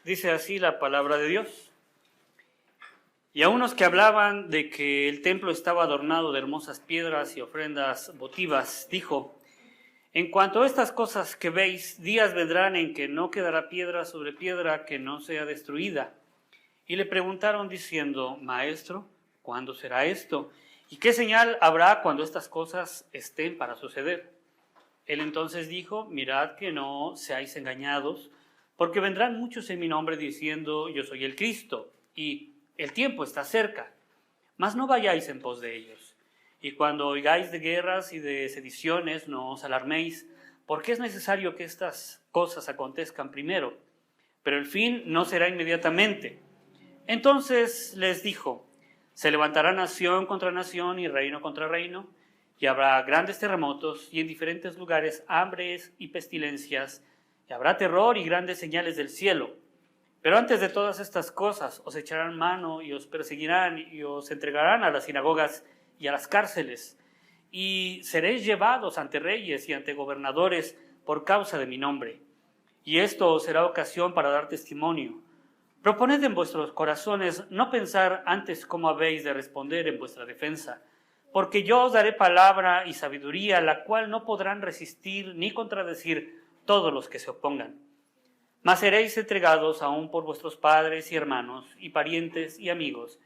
Dice así la palabra de Dios. Y a unos que hablaban de que el templo estaba adornado de hermosas piedras y ofrendas votivas, dijo: en cuanto a estas cosas que veis, días vendrán en que no quedará piedra sobre piedra que no sea destruida. Y le preguntaron diciendo: Maestro, ¿cuándo será esto? ¿Y qué señal habrá cuando estas cosas estén para suceder? Él entonces dijo: mirad que no seáis engañados, porque vendrán muchos en mi nombre diciendo: yo soy el Cristo, y el tiempo está cerca. Mas no vayáis en pos de ellos. Y cuando oigáis de guerras y de sediciones, no os alarméis, porque es necesario que estas cosas acontezcan primero, pero el fin no será inmediatamente. Entonces les dijo: se levantará nación contra nación y reino contra reino, y habrá grandes terremotos y en diferentes lugares hambres y pestilencias, y habrá terror y grandes señales del cielo. Pero antes de todas estas cosas os echarán mano y os perseguirán y os entregarán a las sinagogas y a las cárceles, y seréis llevados ante reyes y ante gobernadores por causa de mi nombre. Y esto os será ocasión para dar testimonio. Proponed en vuestros corazones no pensar antes cómo habéis de responder en vuestra defensa, porque yo os daré palabra y sabiduría, la cual no podrán resistir ni contradecir todos los que se opongan. Mas seréis entregados aún por vuestros padres y hermanos y parientes y amigos,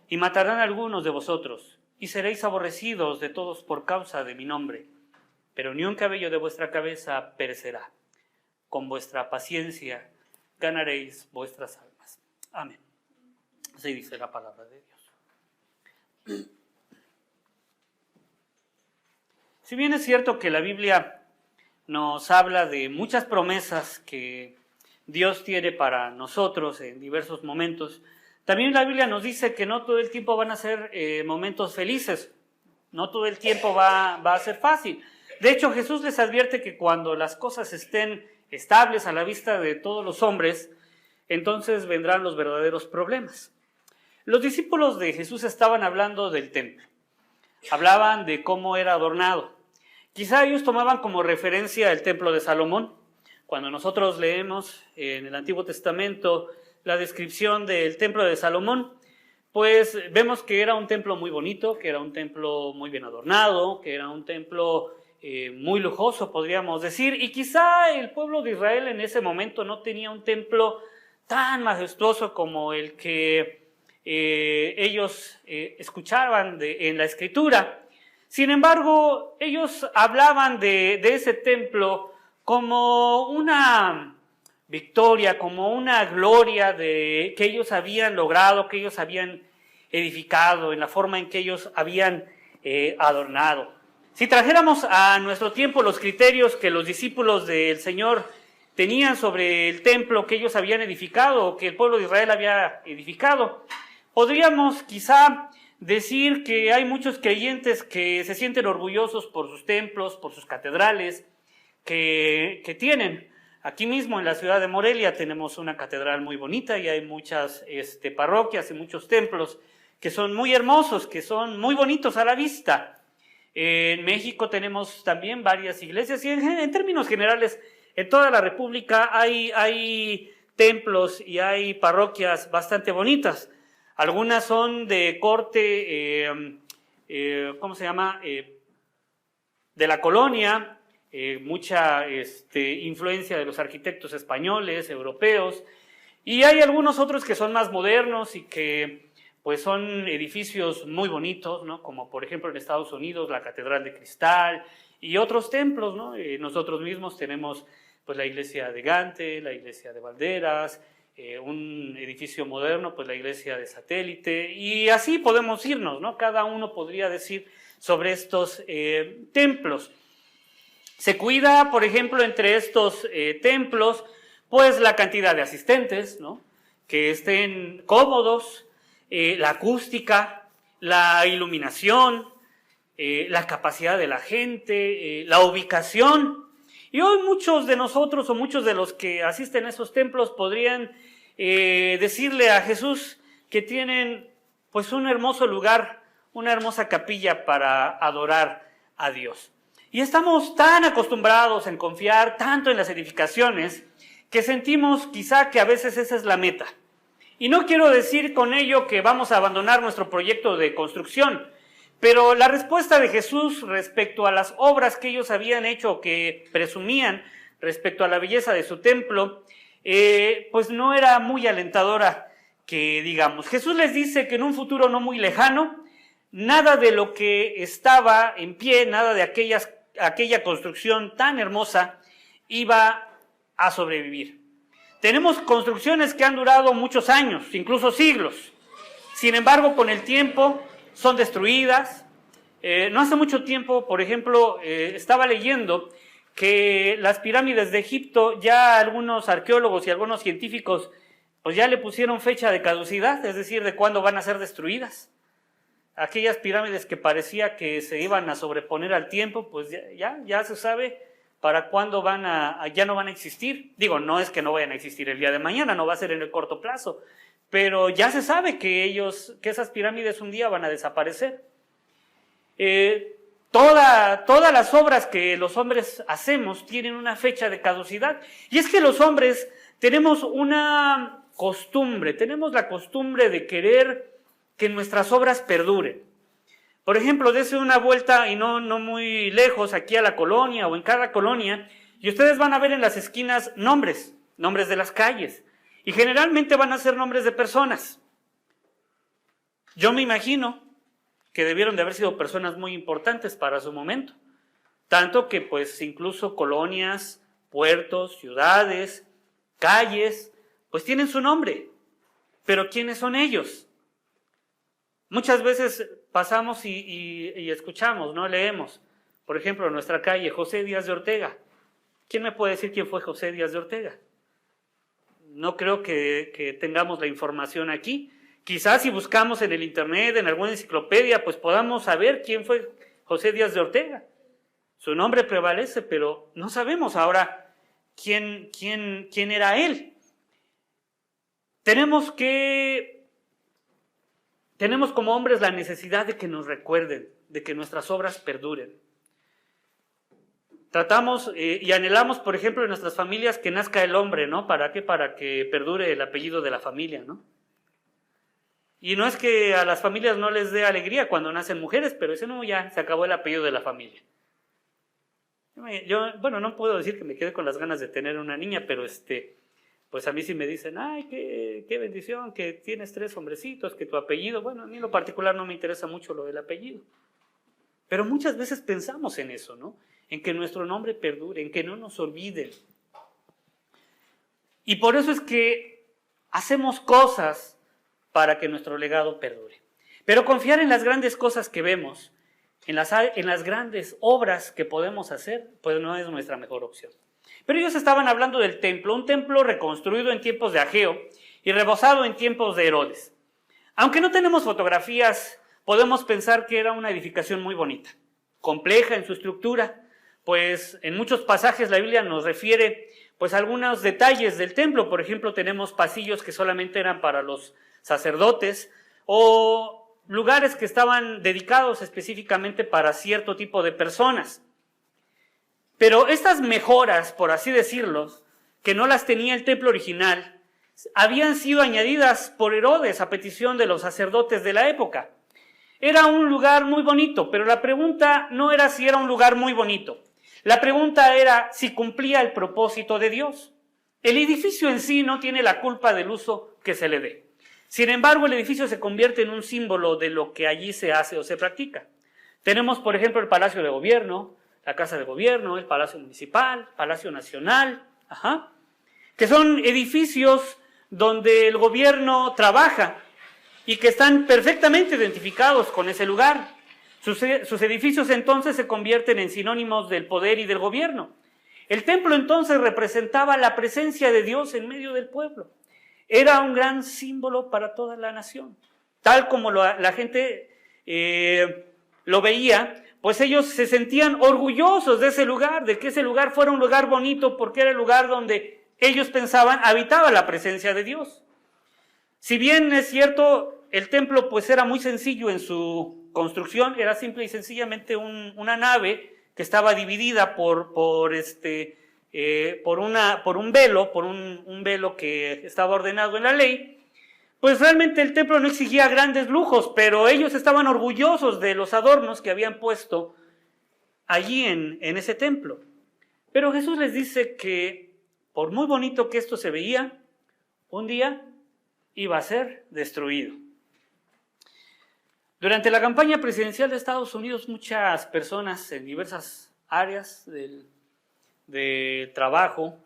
y matarán a algunos de vosotros, y seréis aborrecidos de todos por causa de mi nombre. Pero ni un cabello de vuestra cabeza perecerá. Con vuestra paciencia ganaréis vuestras almas. Amén. Así dice la palabra de Dios. Si bien es cierto que la Biblia nos habla de muchas promesas que Dios tiene para nosotros en diversos momentos, también la Biblia nos dice que no todo el tiempo van a ser momentos felices, no todo el tiempo va a ser fácil. De hecho, Jesús les advierte que cuando las cosas estén estables a la vista de todos los hombres, entonces vendrán los verdaderos problemas. Los discípulos de Jesús estaban hablando del templo, hablaban de cómo era adornado. Quizá ellos tomaban como referencia el templo de Salomón. Cuando nosotros leemos en el Antiguo Testamento la descripción del templo de Salomón, pues vemos que era un templo muy bonito, que era un templo muy bien adornado, que era un templo muy lujoso, podríamos decir, y quizá el pueblo de Israel en ese momento no tenía un templo tan majestuoso como el que ellos escuchaban en la Escritura. Sin embargo, ellos hablaban de ese templo como una victoria, como una gloria que ellos habían logrado, que ellos habían edificado, en la forma en que ellos habían adornado. Si trajéramos a nuestro tiempo los criterios que los discípulos del Señor tenían sobre el templo que ellos habían edificado, o que el pueblo de Israel había edificado, podríamos quizá decir que hay muchos creyentes que se sienten orgullosos por sus templos, por sus catedrales que tienen. Aquí mismo en la ciudad de Morelia tenemos una catedral muy bonita y hay muchas parroquias y muchos templos que son muy hermosos, que son muy bonitos a la vista. En México tenemos también varias iglesias y en términos generales en toda la República hay templos y hay parroquias bastante bonitas. Algunas son de corte, de la colonia, mucha influencia de los arquitectos españoles, europeos, y hay algunos otros que son más modernos y que pues son edificios muy bonitos, ¿no? Como por ejemplo en Estados Unidos la Catedral de Cristal y otros templos, ¿no? Nosotros mismos tenemos pues la iglesia de Gante, la iglesia de Valderas, un edificio moderno, pues la iglesia de Satélite, y así podemos irnos, ¿no? Cada uno podría decir sobre estos templos. Se cuida, por ejemplo, entre estos templos, pues la cantidad de asistentes, ¿no? Que estén cómodos, la acústica, la iluminación, la capacidad de la gente, la ubicación. Y hoy muchos de nosotros o muchos de los que asisten a esos templos podrían decirle a Jesús que tienen pues un hermoso lugar, una hermosa capilla para adorar a Dios. Y estamos tan acostumbrados en confiar tanto en las edificaciones que sentimos quizá que a veces esa es la meta. Y no quiero decir con ello que vamos a abandonar nuestro proyecto de construcción, pero la respuesta de Jesús respecto a las obras que ellos habían hecho, que presumían respecto a la belleza de su templo, pues no era muy alentadora, que digamos. Jesús les dice que en un futuro no muy lejano, nada de lo que estaba en pie, nada de aquella construcción tan hermosa iba a sobrevivir. Tenemos construcciones que han durado muchos años, incluso siglos. Sin embargo, con el tiempo son destruidas. No hace mucho tiempo, por ejemplo, estaba leyendo que las pirámides de Egipto, ya algunos arqueólogos y algunos científicos, pues ya le pusieron fecha de caducidad, es decir, de cuándo van a ser destruidas. Aquellas pirámides que parecía que se iban a sobreponer al tiempo, pues ya se sabe para cuándo ya no van a existir. Digo, no es que no vayan a existir el día de mañana, no va a ser en el corto plazo, pero ya se sabe que esas pirámides un día van a desaparecer. Todas las obras que los hombres hacemos tienen una fecha de caducidad. Y es que los hombres tenemos una costumbre, tenemos la costumbre de querer que nuestras obras perduren. Por ejemplo, dése una vuelta y no muy lejos, aquí a la colonia o en cada colonia, y ustedes van a ver en las esquinas nombres de las calles. Y generalmente van a ser nombres de personas. Yo me imagino que debieron de haber sido personas muy importantes para su momento. Tanto que pues incluso colonias, puertos, ciudades, calles, pues tienen su nombre. Pero ¿quiénes son ellos? Muchas veces pasamos y escuchamos, ¿no? Leemos, por ejemplo, en nuestra calle, José Díaz de Ortega. ¿Quién me puede decir quién fue José Díaz de Ortega? No creo que tengamos la información aquí. Quizás si buscamos en el internet, en alguna enciclopedia, pues podamos saber quién fue José Díaz de Ortega. Su nombre prevalece, pero no sabemos ahora quién era él. Tenemos como hombres la necesidad de que nos recuerden, de que nuestras obras perduren. Tratamos y anhelamos, por ejemplo, en nuestras familias que nazca el hombre, ¿no? ¿Para qué? Para que perdure el apellido de la familia, ¿no? Y no es que a las familias no les dé alegría cuando nacen mujeres, pero eso no, ya se acabó el apellido de la familia. Yo, no puedo decir que me quede con las ganas de tener una niña, pero pues a mí sí me dicen, ay, qué bendición, que tienes 3 hombrecitos, que tu apellido, bueno, a mí en lo particular no me interesa mucho lo del apellido. Pero muchas veces pensamos en eso, ¿no? En que nuestro nombre perdure, en que no nos olviden. Y por eso es que hacemos cosas para que nuestro legado perdure. Pero confiar en las grandes cosas que vemos, en las grandes obras que podemos hacer, pues no es nuestra mejor opción. Pero ellos estaban hablando del templo, un templo reconstruido en tiempos de Ageo y rebozado en tiempos de Herodes. Aunque no tenemos fotografías, podemos pensar que era una edificación muy bonita, compleja en su estructura, pues en muchos pasajes la Biblia nos refiere pues algunos detalles del templo. Por ejemplo, tenemos pasillos que solamente eran para los sacerdotes o lugares que estaban dedicados específicamente para cierto tipo de personas. Pero estas mejoras, por así decirlo, que no las tenía el templo original, habían sido añadidas por Herodes a petición de los sacerdotes de la época. Era un lugar muy bonito, pero la pregunta no era si era un lugar muy bonito. La pregunta era si cumplía el propósito de Dios. El edificio en sí no tiene la culpa del uso que se le dé. Sin embargo, el edificio se convierte en un símbolo de lo que allí se hace o se practica. Tenemos, por ejemplo, el Palacio de Gobierno, la Casa de Gobierno, el Palacio Municipal, Palacio Nacional, que son edificios donde el gobierno trabaja y que están perfectamente identificados con ese lugar. Sus edificios entonces se convierten en sinónimos del poder y del gobierno. El templo entonces representaba la presencia de Dios en medio del pueblo. Era un gran símbolo para toda la nación. Tal como la gente lo veía, pues ellos se sentían orgullosos de ese lugar, de que ese lugar fuera un lugar bonito, porque era el lugar donde ellos pensaban habitaba la presencia de Dios. Si bien es cierto, el templo pues era muy sencillo en su construcción, era simple y sencillamente una nave que estaba dividida por por un velo, un velo que estaba ordenado en la ley, pues realmente el templo no exigía grandes lujos, pero ellos estaban orgullosos de los adornos que habían puesto allí en ese templo. Pero Jesús les dice que por muy bonito que esto se veía, un día iba a ser destruido. Durante la campaña presidencial de Estados Unidos, muchas personas en diversas áreas de trabajo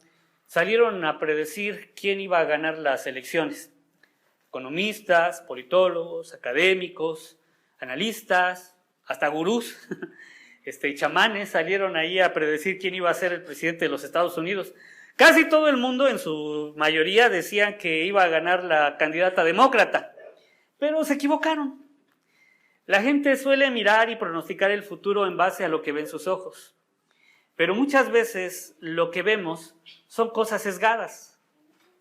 salieron a predecir quién iba a ganar las elecciones. Economistas, politólogos, académicos, analistas, hasta gurús, chamanes salieron ahí a predecir quién iba a ser el presidente de los Estados Unidos. Casi todo el mundo, en su mayoría, decían que iba a ganar la candidata demócrata, pero se equivocaron. La gente suele mirar y pronosticar el futuro en base a lo que ven sus ojos, pero muchas veces lo que vemos son cosas sesgadas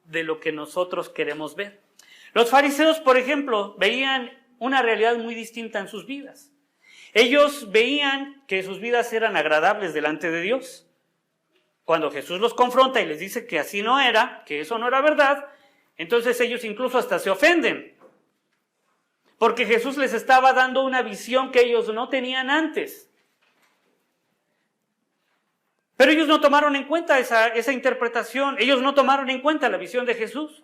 de lo que nosotros queremos ver. Los fariseos, por ejemplo, veían una realidad muy distinta en sus vidas. Ellos veían que sus vidas eran agradables delante de Dios. Cuando Jesús los confronta y les dice que así no era, que eso no era verdad, entonces ellos incluso hasta se ofenden, porque Jesús les estaba dando una visión que ellos no tenían antes. Pero ellos no tomaron en cuenta esa interpretación, ellos no tomaron en cuenta la visión de Jesús.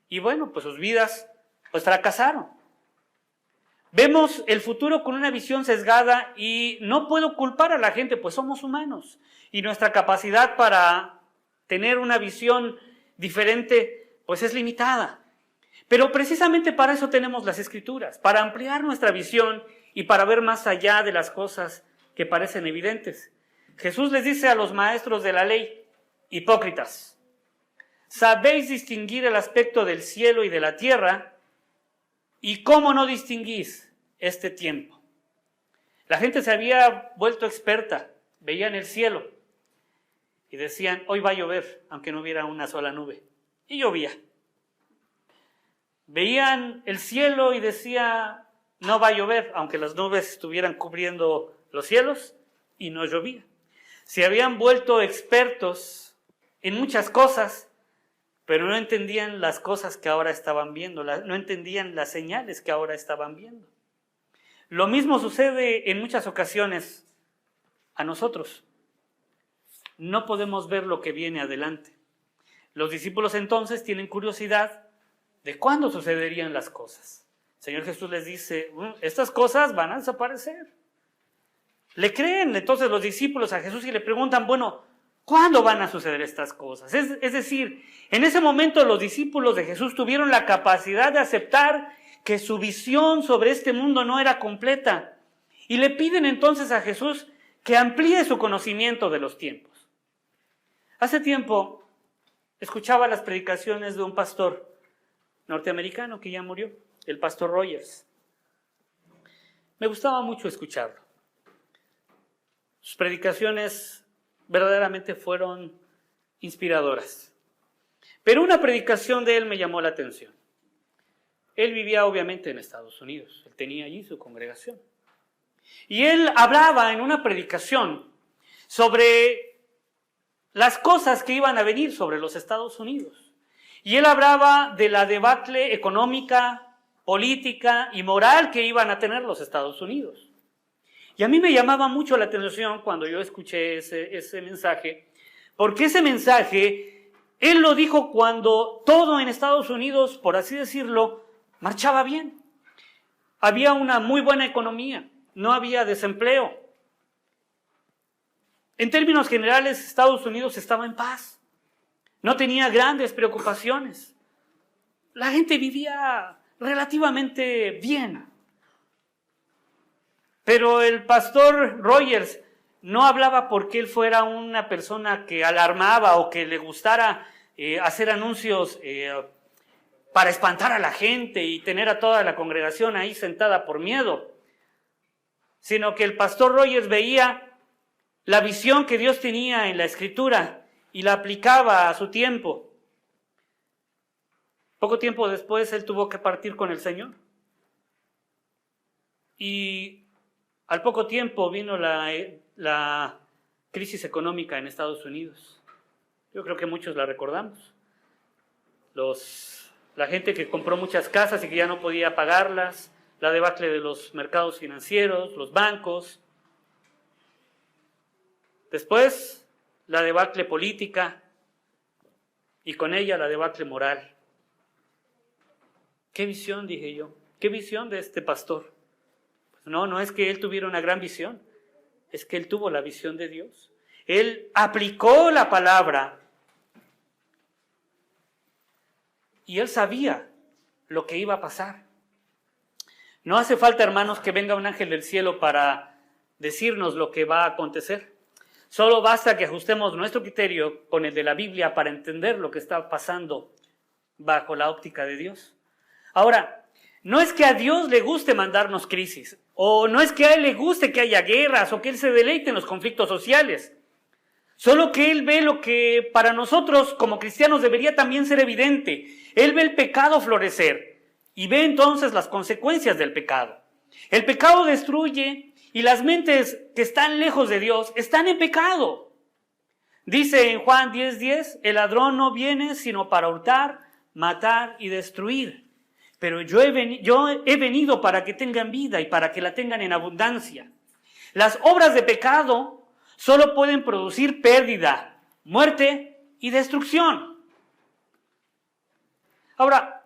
Y bueno, pues sus vidas fracasaron. Vemos el futuro con una visión sesgada y no puedo culpar a la gente, pues somos humanos. Y nuestra capacidad para tener una visión diferente, pues es limitada. Pero precisamente para eso tenemos las Escrituras, para ampliar nuestra visión y para ver más allá de las cosas que parecen evidentes. Jesús les dice a los maestros de la ley: hipócritas, sabéis distinguir el aspecto del cielo y de la tierra, ¿y cómo no distinguís este tiempo? La gente se había vuelto experta, veían el cielo y decían: hoy va a llover, aunque no hubiera una sola nube. Y llovía. Veían el cielo y decía: no va a llover, aunque las nubes estuvieran cubriendo los cielos, y no llovía. Se habían vuelto expertos en muchas cosas, pero no entendían las cosas que ahora estaban viendo, no entendían las señales que ahora estaban viendo. Lo mismo sucede en muchas ocasiones a nosotros. No podemos ver lo que viene adelante. Los discípulos entonces tienen curiosidad de cuándo sucederían las cosas. El Señor Jesús les dice: estas cosas van a desaparecer. Le creen entonces los discípulos a Jesús y le preguntan: bueno, ¿cuándo van a suceder estas cosas? Es decir, en ese momento los discípulos de Jesús tuvieron la capacidad de aceptar que su visión sobre este mundo no era completa. Y le piden entonces a Jesús que amplíe su conocimiento de los tiempos. Hace tiempo escuchaba las predicaciones de un pastor norteamericano que ya murió, el pastor Rogers. Me gustaba mucho escucharlo. Sus predicaciones verdaderamente fueron inspiradoras. Pero una predicación de él me llamó la atención. Él vivía obviamente en Estados Unidos, él tenía allí su congregación. Y él hablaba en una predicación sobre las cosas que iban a venir sobre los Estados Unidos. Y él hablaba de la debacle económica, política y moral que iban a tener los Estados Unidos. Y a mí me llamaba mucho la atención cuando yo escuché ese mensaje, porque ese mensaje, él lo dijo cuando todo en Estados Unidos, por así decirlo, marchaba bien. Había una muy buena economía, no había desempleo. En términos generales, Estados Unidos estaba en paz, no tenía grandes preocupaciones. La gente vivía relativamente bien. Pero el pastor Rogers no hablaba porque él fuera una persona que alarmaba o que le gustara hacer anuncios para espantar a la gente y tener a toda la congregación ahí sentada por miedo, sino que el pastor Rogers veía la visión que Dios tenía en la Escritura y la aplicaba a su tiempo. Poco tiempo después él tuvo que partir con el Señor. Y al poco tiempo vino la crisis económica en Estados Unidos. Yo creo que muchos la recordamos. La gente que compró muchas casas y que ya no podía pagarlas, la debacle de los mercados financieros, los bancos. Después, la debacle política y con ella la debacle moral. ¿Qué visión, dije yo? ¿Qué visión de este pastor? Pues no es que él tuviera una gran visión, es que él tuvo la visión de Dios. Él aplicó la palabra y él sabía lo que iba a pasar. No hace falta, hermanos, que venga un ángel del cielo para decirnos lo que va a acontecer. Solo basta que ajustemos nuestro criterio con el de la Biblia para entender lo que está pasando bajo la óptica de Dios. Ahora, no es que a Dios le guste mandarnos crisis, o no es que a Él le guste que haya guerras, o que Él se deleite en los conflictos sociales. Solo que Él ve lo que para nosotros como cristianos debería también ser evidente. Él ve el pecado florecer y ve entonces las consecuencias del pecado. El pecado destruye y las mentes que están lejos de Dios están en pecado. Dice en Juan 10:10, el ladrón no viene sino para hurtar, matar y destruir. Pero yo he venido para que tengan vida y para que la tengan en abundancia. Las obras de pecado solo pueden producir pérdida, muerte y destrucción. Ahora,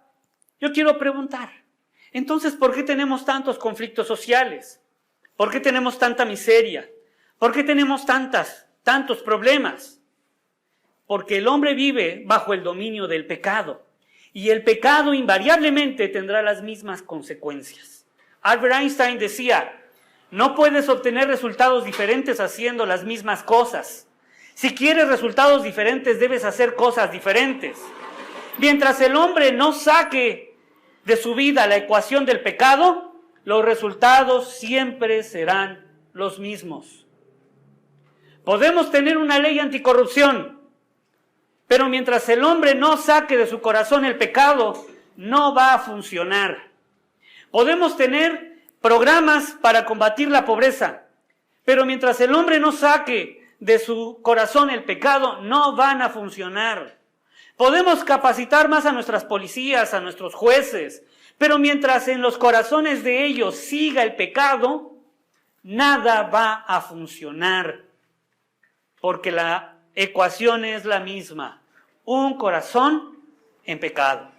yo quiero preguntar, entonces, ¿por qué tenemos tantos conflictos sociales? ¿Por qué tenemos tanta miseria? ¿Por qué tenemos tantos problemas? Porque el hombre vive bajo el dominio del pecado. Y el pecado invariablemente tendrá las mismas consecuencias. Albert Einstein decía, no puedes obtener resultados diferentes haciendo las mismas cosas. Si quieres resultados diferentes, debes hacer cosas diferentes. Mientras el hombre no saque de su vida la ecuación del pecado, los resultados siempre serán los mismos. Podemos tener una ley anticorrupción, pero mientras el hombre no saque de su corazón el pecado, no va a funcionar. Podemos tener programas para combatir la pobreza, pero mientras el hombre no saque de su corazón el pecado, no van a funcionar. Podemos capacitar más a nuestras policías, a nuestros jueces, pero mientras en los corazones de ellos siga el pecado, nada va a funcionar, porque la ecuación es la misma, un corazón en pecado.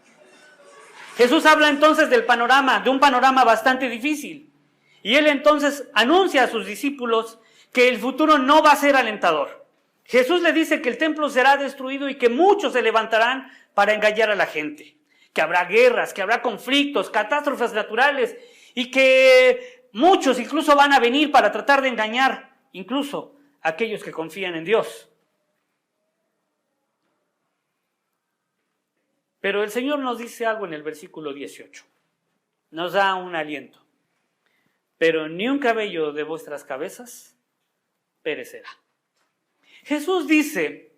Jesús habla entonces de un panorama bastante difícil, y él entonces anuncia a sus discípulos que el futuro no va a ser alentador. Jesús le dice que el templo será destruido y que muchos se levantarán para engañar a la gente, que habrá guerras, que habrá conflictos, catástrofes naturales, y que muchos incluso van a venir para tratar de engañar incluso a aquellos que confían en Dios. Pero el Señor nos dice algo en el versículo 18. Nos da un aliento. Pero ni un cabello de vuestras cabezas perecerá. Jesús dice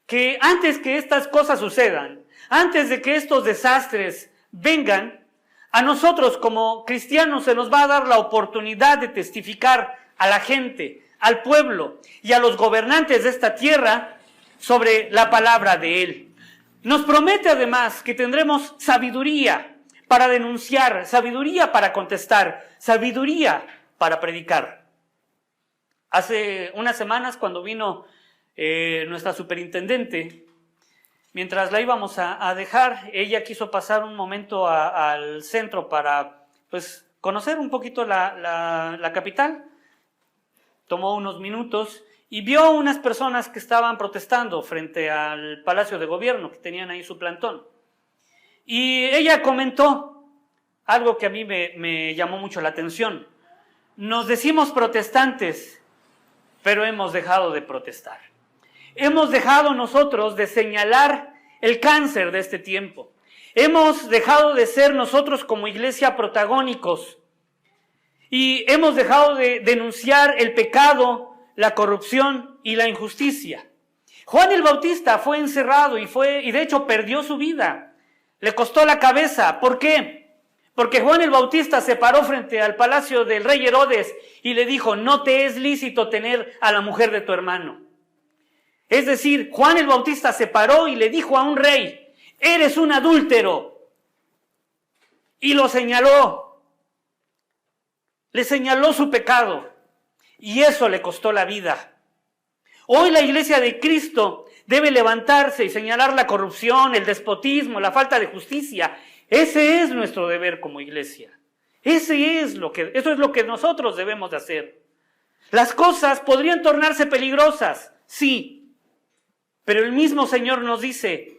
que antes que estas cosas sucedan, antes de que estos desastres vengan, a nosotros como cristianos se nos va a dar la oportunidad de testificar a la gente, al pueblo y a los gobernantes de esta tierra sobre la palabra de Él. Nos promete además que tendremos sabiduría para denunciar, sabiduría para contestar, sabiduría para predicar. Hace unas semanas, cuando vino nuestra superintendente, mientras la íbamos a dejar, ella quiso pasar un momento al centro para conocer un poquito la capital. Tomó unos minutos y vio unas personas que estaban protestando frente al Palacio de Gobierno, que tenían ahí su plantón. Y ella comentó algo que a mí me llamó mucho la atención. Nos decimos protestantes, pero hemos dejado de protestar. Hemos dejado nosotros de señalar el cáncer de este tiempo. Hemos dejado de ser nosotros como iglesia protagónicos. Y hemos dejado de denunciar el pecado, la corrupción y la injusticia. Juan el Bautista fue encerrado y de hecho perdió su vida. Le costó la cabeza. ¿Por qué? Porque Juan el Bautista se paró frente al palacio del rey Herodes y le dijo, no te es lícito tener a la mujer de tu hermano. Es decir, Juan el Bautista se paró y le dijo a un rey, eres un adúltero. Y lo señaló. Le señaló su pecado. Y eso le costó la vida. Hoy la iglesia de Cristo debe levantarse y señalar la corrupción, el despotismo, la falta de justicia. Ese es nuestro deber como iglesia. Eso es lo que nosotros debemos de hacer. Las cosas podrían tornarse peligrosas, sí, pero el mismo Señor nos dice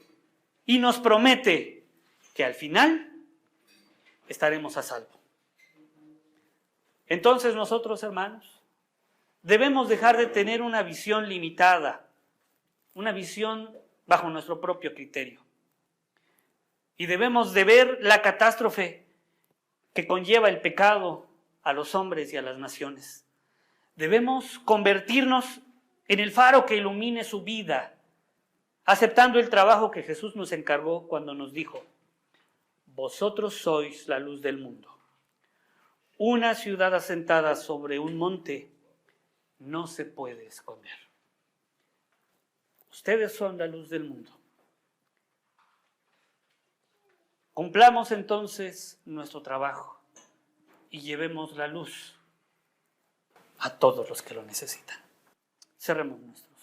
y nos promete que al final estaremos a salvo. Entonces nosotros, hermanos, debemos dejar de tener una visión limitada, una visión bajo nuestro propio criterio. Y debemos de ver la catástrofe que conlleva el pecado a los hombres y a las naciones. Debemos convertirnos en el faro que ilumine su vida, aceptando el trabajo que Jesús nos encargó cuando nos dijo, vosotros sois la luz del mundo. Una ciudad asentada sobre un monte no se puede esconder. Ustedes son la luz del mundo. Cumplamos entonces nuestro trabajo y llevemos la luz a todos los que lo necesitan. Cerremos nuestro.